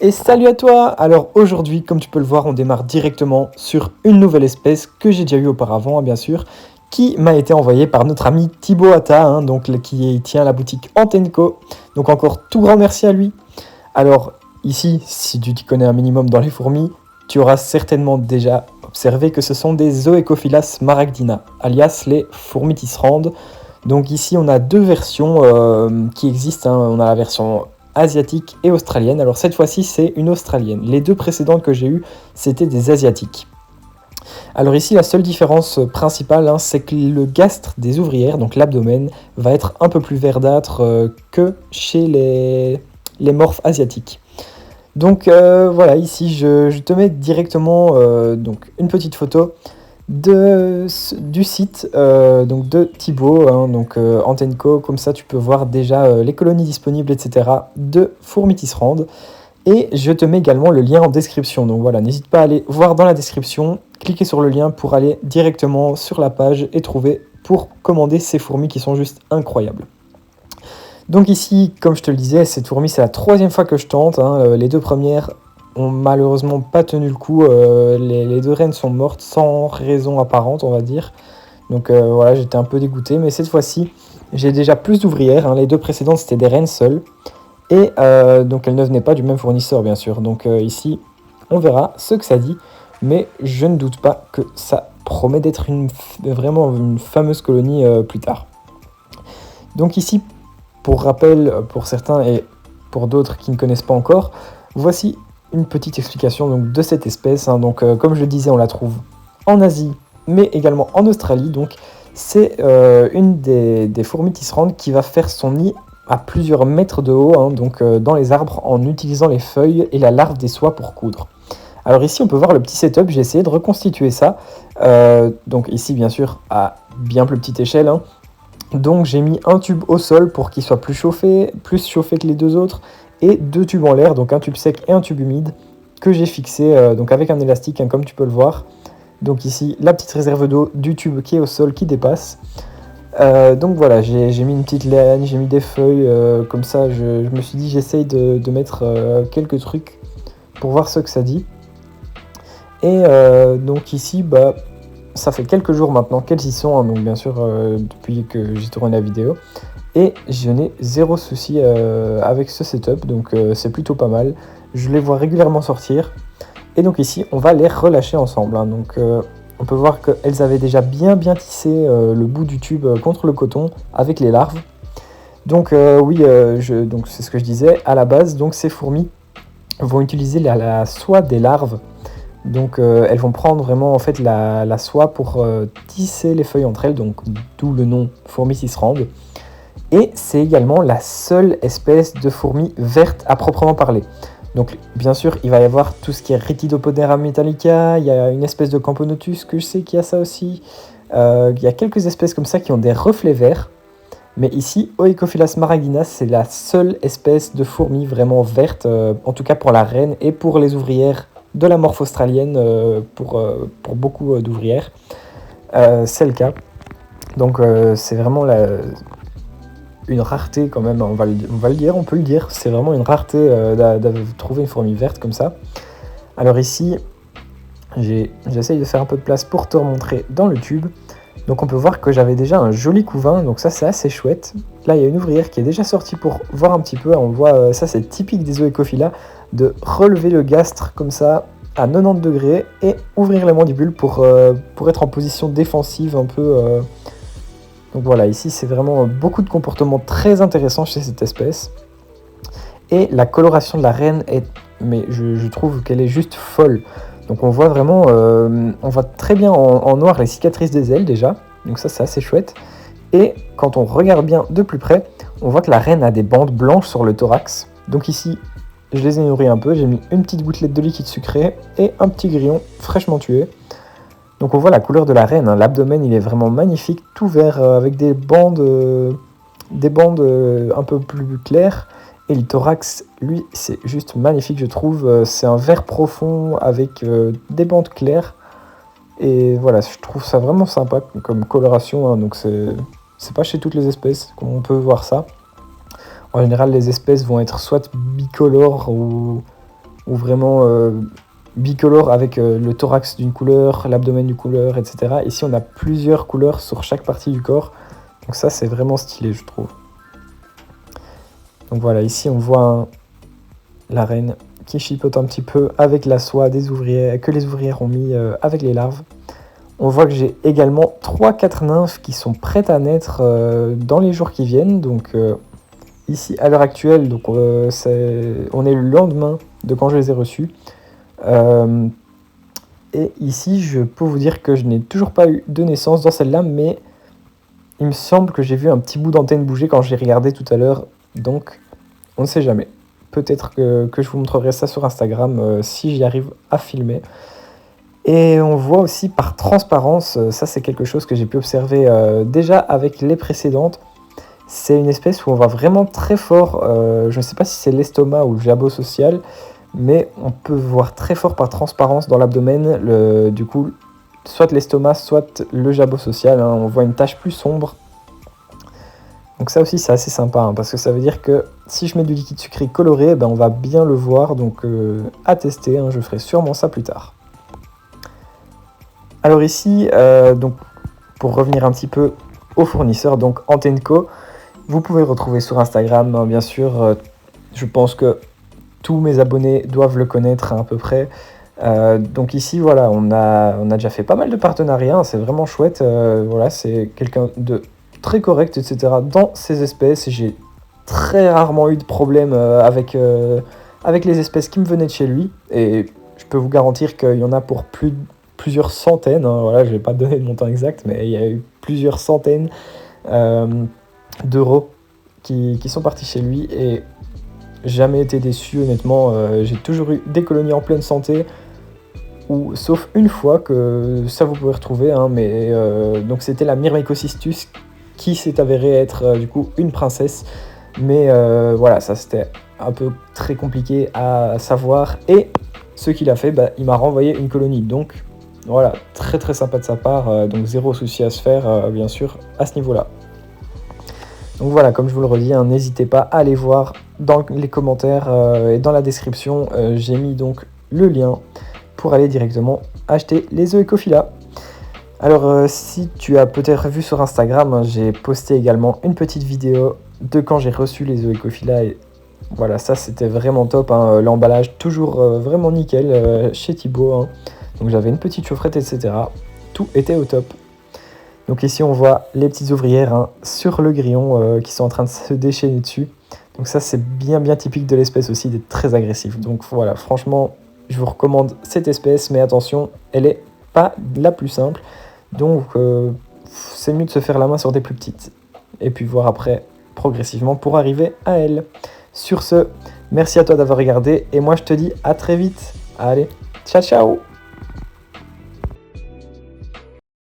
Et salut à toi! Alors aujourd'hui, comme tu peux le voir, on démarre directement sur une nouvelle espèce que j'ai déjà eue auparavant, bien sûr, qui m'a été envoyée par notre ami Thibaut Atta, qui tient la boutique Antenco. Donc encore tout grand merci à lui. Alors ici, si tu t'y connais un minimum dans les fourmis, tu auras certainement déjà observé que ce sont des Zoecophila smaragdina, alias les fourmis tisserandes. Donc ici, on a deux versions qui existent. On a la version asiatique et australienne. Alors cette fois-ci, c'est une australienne. Les deux précédentes que j'ai eues, c'était des asiatiques. Alors ici, la seule différence principale, c'est que le gastre des ouvrières, donc l'abdomen, va être un peu plus verdâtre que chez les morphes asiatiques. Donc voilà, ici, je te mets directement donc une petite photo du site donc de Thibaut, Antenco, comme ça tu peux voir déjà les colonies disponibles, etc. de fourmis tisserandes. Et je te mets également le lien en description. Donc voilà, n'hésite pas à aller voir dans la description, cliquer sur le lien pour aller directement sur la page et trouver pour commander ces fourmis qui sont juste incroyables. Donc ici, comme je te le disais, cette fourmi, c'est la troisième fois que je tente. Les deux premières ont malheureusement pas tenu le coup. Les deux reines sont mortes sans raison apparente, on va dire. Donc voilà, j'étais un peu dégoûté. Mais cette fois-ci, j'ai déjà plus d'ouvrières. Les deux précédentes, c'était des reines seules. Et donc elles ne venaient pas du même fournisseur, bien sûr. Donc ici, on verra ce que ça dit. Mais je ne doute pas que ça promet d'être vraiment une fameuse colonie plus tard. Donc ici, pour rappel, pour certains et pour d'autres qui ne connaissent pas encore, voici une petite explication donc, de cette espèce. Comme je le disais, on la trouve en Asie, mais également en Australie. Donc c'est une des fourmis tisserandes qui va faire son nid à plusieurs mètres de haut, dans les arbres, en utilisant les feuilles et la larve des soies pour coudre. Alors ici, on peut voir le petit setup, j'ai essayé de reconstituer ça. Donc ici, bien sûr, à bien plus petite échelle. Donc j'ai mis un tube au sol pour qu'il soit plus chauffé que les deux autres, et deux tubes en l'air, donc un tube sec et un tube humide, que j'ai fixé donc avec un élastique, comme tu peux le voir. Donc ici, la petite réserve d'eau du tube qui est au sol qui dépasse. Donc voilà, j'ai mis une petite laine, j'ai mis des feuilles, comme ça je me suis dit j'essaye de mettre quelques trucs pour voir ce que ça dit. Et donc ici, ça fait quelques jours maintenant qu'elles y sont, donc bien sûr depuis que j'ai tourné la vidéo. Et je n'ai zéro souci avec ce setup, donc c'est plutôt pas mal. Je les vois régulièrement sortir. Et donc ici, on va les relâcher ensemble. Donc on peut voir qu'elles avaient déjà bien tissé le bout du tube contre le coton avec les larves. Donc donc c'est ce que je disais à la base. Donc ces fourmis vont utiliser la soie des larves. Donc elles vont prendre vraiment en fait la soie pour tisser les feuilles entre elles, donc d'où le nom fourmis tisserandes. Et c'est également la seule espèce de fourmi verte à proprement parler. Donc bien sûr, il va y avoir tout ce qui est Rhytidopodera metallica, il y a une espèce de Camponotus que je sais qu'il y a ça aussi. Il y a quelques espèces comme ça qui ont des reflets verts. Mais ici, Oecophila smaragdina, c'est la seule espèce de fourmi vraiment verte, en tout cas pour la reine et pour les ouvrières de la morphe australienne, pour beaucoup d'ouvrières. C'est le cas. Donc c'est vraiment une rareté quand même, on va le dire, on peut le dire. C'est vraiment une rareté de trouver une fourmi verte comme ça. Alors ici, j'essaye de faire un peu de place pour te remontrer dans le tube. Donc on peut voir que j'avais déjà un joli couvain, donc ça c'est assez chouette. Là il y a une ouvrière qui est déjà sortie pour voir un petit peu, on voit, ça c'est typique des Zoecophila, de relever le gastre comme ça à 90 degrés et ouvrir les mandibules pour être en position défensive un peu. Donc voilà, ici c'est vraiment beaucoup de comportements très intéressants chez cette espèce. Et la coloration de la reine mais je trouve qu'elle est juste folle. Donc on voit vraiment, on voit très bien en noir les cicatrices des ailes déjà, donc ça c'est assez chouette. Et quand on regarde bien de plus près, on voit que la reine a des bandes blanches sur le thorax. Donc ici, je les ai nourris un peu, j'ai mis une petite gouttelette de liquide sucré et un petit grillon fraîchement tué. Donc on voit la couleur de la reine, l'abdomen il est vraiment magnifique, tout vert avec des bandes un peu plus claires. Et le thorax, lui, c'est juste magnifique, je trouve. C'est un vert profond avec des bandes claires. Et voilà, je trouve ça vraiment sympa comme coloration. Donc c'est pas chez toutes les espèces qu'on peut voir ça. En général, les espèces vont être soit bicolores ou ou vraiment bicolore avec le thorax d'une couleur, l'abdomen d'une couleur, etc. Ici on a plusieurs couleurs sur chaque partie du corps, donc ça c'est vraiment stylé je trouve. Donc voilà, ici on voit la reine qui chipote un petit peu avec la soie des ouvrières, que les ouvrières ont mis avec les larves. On voit que j'ai également 3-4 nymphes qui sont prêtes à naître dans les jours qui viennent. Donc ici à l'heure actuelle, donc, on est le lendemain de quand je les ai reçues. Et ici je peux vous dire que je n'ai toujours pas eu de naissance dans celle-là, mais il me semble que j'ai vu un petit bout d'antenne bouger quand j'ai regardé tout à l'heure. Donc on ne sait jamais. Peut-être que je vous montrerai ça sur Instagram si j'y arrive à filmer. Et on voit aussi par transparence, ça c'est quelque chose que j'ai pu observer déjà avec les précédentes. C'est une espèce où on voit vraiment très fort, je ne sais pas si c'est l'estomac ou le jabot social, mais on peut voir très fort par transparence dans l'abdomen, du coup, soit l'estomac, soit le jabot social, hein, on voit une tache plus sombre. Donc ça aussi c'est assez sympa, hein, parce que ça veut dire que si je mets du liquide sucré coloré, on va bien le voir, donc à tester, hein, je ferai sûrement ça plus tard. Alors ici, donc, pour revenir un petit peu au fournisseur, donc Antenco, vous pouvez le retrouver sur Instagram, hein, bien sûr. Je pense que tous mes abonnés doivent le connaître à peu près. Donc ici, voilà, on a déjà fait pas mal de partenariats, hein, c'est vraiment chouette. Voilà, c'est quelqu'un de très correct, etc. dans ces espèces. Et j'ai très rarement eu de problème avec les espèces qui me venaient de chez lui. Et je peux vous garantir qu'il y en a pour plusieurs centaines, hein, voilà, je ne vais pas donner le montant exact, mais il y a eu plusieurs centaines d'euros qui sont partis chez lui et jamais été déçu honnêtement. J'ai toujours eu des colonies en pleine santé, ou sauf une fois que ça vous pouvez retrouver, hein, mais donc c'était la Myrmecocystus qui s'est avérée être du coup une princesse, mais voilà, ça c'était un peu très compliqué à savoir, et ce qu'il a fait, il m'a renvoyé une colonie, donc voilà, très très sympa de sa part, donc zéro souci à se faire, bien sûr, à ce niveau-là. Donc voilà, comme je vous le redis, hein, n'hésitez pas à aller voir dans les commentaires et dans la description, j'ai mis donc le lien pour aller directement acheter les œufs Ecophylla. Alors si tu as peut-être vu sur Instagram, hein, j'ai posté également une petite vidéo de quand j'ai reçu les œufs Ecophylla, et voilà, ça c'était vraiment top, hein, l'emballage toujours vraiment nickel chez Thibaut, hein. Donc j'avais une petite chaufferette, etc. Tout était au top. Donc ici on voit les petites ouvrières, hein, sur le grillon qui sont en train de se déchaîner dessus. Donc ça c'est bien typique de l'espèce aussi, d'être très agressif. Donc voilà, franchement je vous recommande cette espèce, mais attention, elle est pas la plus simple. Donc c'est mieux de se faire la main sur des plus petites. Et puis voir après progressivement pour arriver à elle. Sur ce, merci à toi d'avoir regardé et moi je te dis à très vite. Allez, ciao ciao!